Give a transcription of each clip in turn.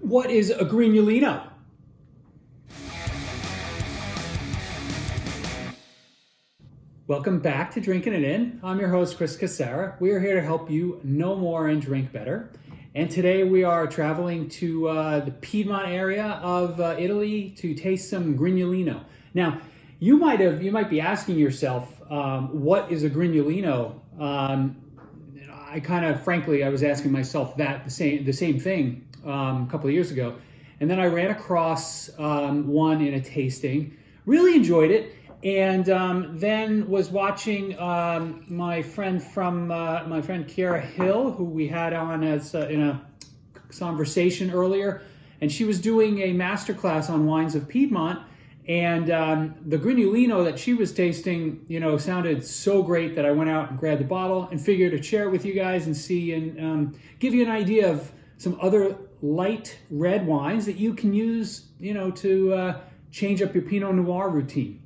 What is a Grignolino? Welcome back to Drinking It In. I'm your host, Chris Casara. We are here to help you know more and drink better. And today we are traveling to the Piedmont area of Italy to taste some Grignolino. Now, you might be asking yourself, what is a Grignolino? I was asking myself the same thing a couple of years ago, and then I ran across one in a tasting. Really enjoyed it, and then was watching my friend Kiara Hill, who we had on as in a conversation earlier, and she was doing a masterclass on wines of Piedmont. And the Grignolino that she was tasting, sounded so great that I went out and grabbed a bottle and figured to share it with you guys and see and give you an idea of some other light red wines that you can use, to change up your Pinot Noir routine.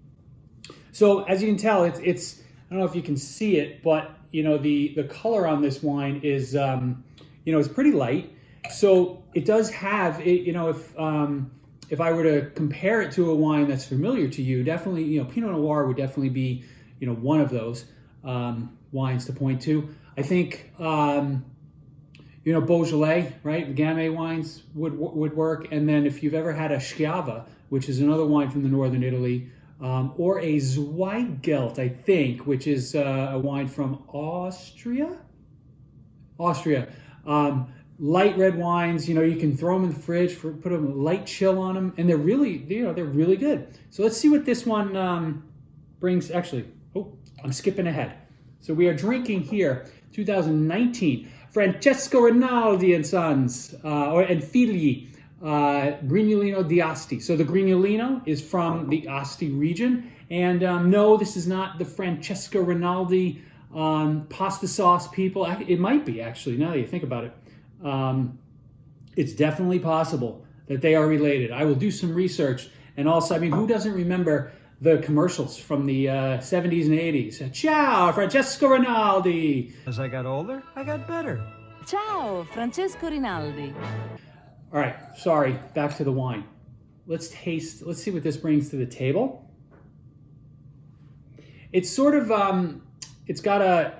So as you can tell, it's I don't know if you can see it, but the color on this wine is it's pretty light. So it does have it. If I were to compare it to a wine that's familiar to you, definitely, Pinot Noir would definitely be, one of those wines to point to. I think, Beaujolais, right? Gamay wines would work. And then if you've ever had a Schiava, which is another wine from the northern Italy, or a Zweigelt, I think, which is a wine from Austria. Light red wines, you can throw them in the fridge, put them a light chill on them, and they're really good. So let's see what this one brings. Actually, I'm skipping ahead. So we are drinking here 2019 Francesco Rinaldi and Sons and Figli Grignolino di Asti. So the Grignolino is from the Asti region, and no, this is not the Francesco Rinaldi pasta sauce people. It might be, actually, now that you think about it. It's definitely possible that they are related. I will do some research. And also, who doesn't remember the commercials from the 70s and 80s? Ciao, Francesco Rinaldi. As I got older, I got better. Ciao, Francesco Rinaldi. All right, sorry, back to the wine. Let's see what this brings to the table. It's sort of, it's got a,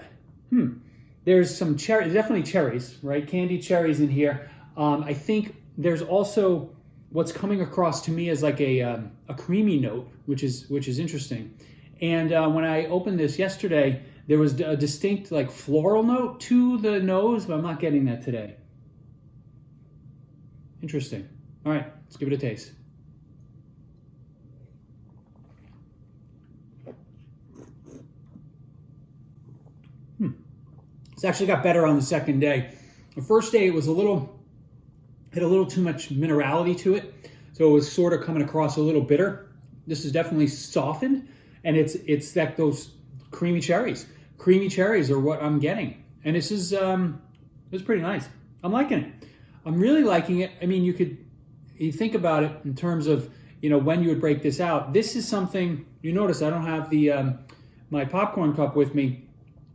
there's some cherry, definitely cherries, right? Candied cherries in here. I think there's also what's coming across to me as like a creamy note, which is interesting. And when I opened this yesterday, there was a distinct like floral note to the nose, but I'm not getting that today. Interesting. All right, let's give it a taste. It's actually got better on the second day. The first day it was had a little too much minerality to it, so it was sort of coming across a little bitter. This is definitely softened, and it's that those creamy cherries. Creamy cherries are what I'm getting, and this is it's pretty nice. I'm liking it. I'm really liking it. You think about it in terms of when you would break this out. This is something you notice. I don't have the my popcorn cup with me.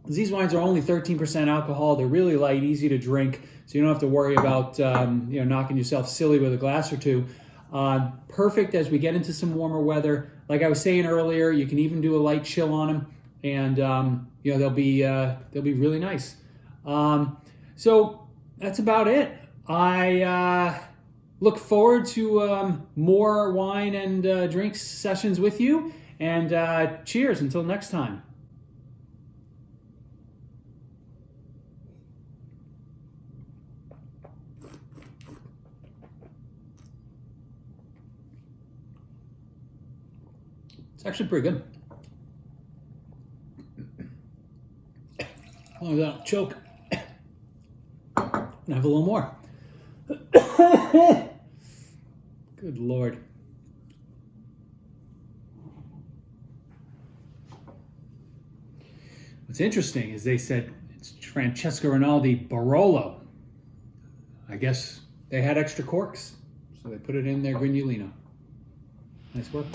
These wines are only 13% alcohol. They're really light, easy to drink, so you don't have to worry about knocking yourself silly with a glass or two. Perfect as we get into some warmer weather. Like I was saying earlier, you can even do a light chill on them, and they'll be really nice. So that's about it. I look forward to more wine and drinks sessions with you. And cheers until next time. It's actually pretty good. As long as I don't choke, I'm gonna have a little more. Good Lord. What's interesting is they said it's Francesco Rinaldi Barolo. I guess they had extra corks, so they put it in their Grignolino. Nice work.